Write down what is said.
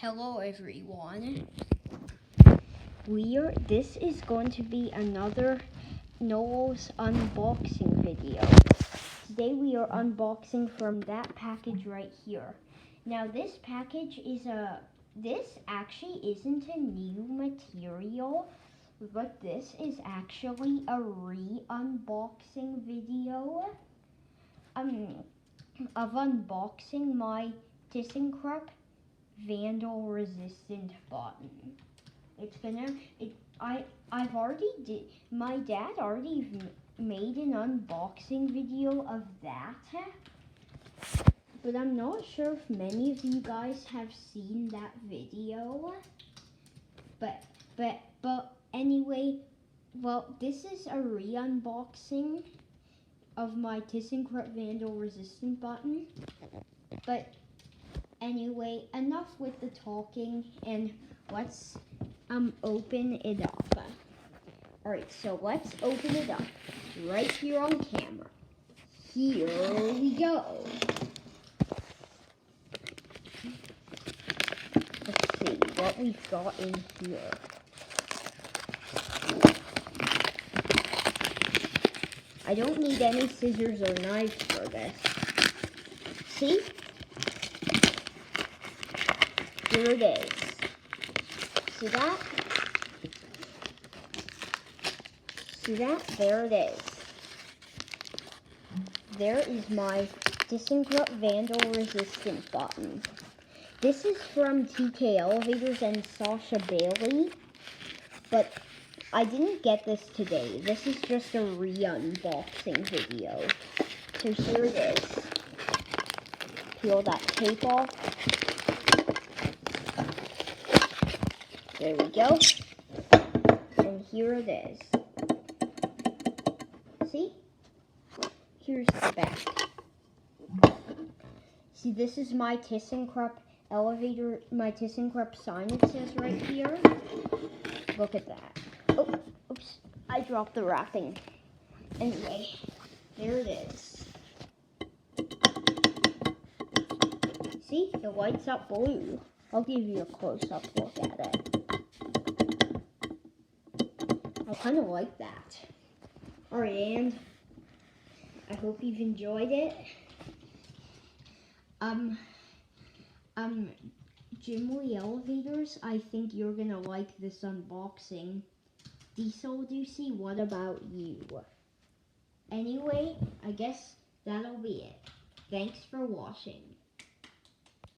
Hello everyone. This is going to be another Noel's unboxing video. Today we are unboxing from that package right here. Now this package is this actually isn't a new material, but this is actually a re-unboxing video of unboxing my thyssenkrupp vandal resistant button. My dad already made an unboxing video of that, but I'm not sure if many of you guys have seen that video. But anyway, well, this is a re-unboxing of my thyssenkrupp vandal resistant button. But anyway, enough with the talking, and let's open it up. Alright, so let's open it up right here on camera. Here we go. Let's see what we've got in here. I don't need any scissors or knives for this. See? Here it is. See that? See that? There it is. There is my thyssenkrupp vandal resistant button. This is from TK Elevators and Sasha Bailey, but I didn't get this today. This is just a re-unboxing video. So here it is. Peel that tape off. There we go. And here it is. See? Here's the back. See, this is my thyssenkrupp elevator, my thyssenkrupp sign it says right here. Look at that. Oh, oops, I dropped the wrapping. Anyway, there it is. See, it lights up blue. I'll give you a close-up look at it. I kind of like that. Alright, and I hope you've enjoyed it. Jim Lee Elevators, I think you're gonna like this unboxing. Diesel Deucey, what about you? Anyway, I guess that'll be it. Thanks for watching.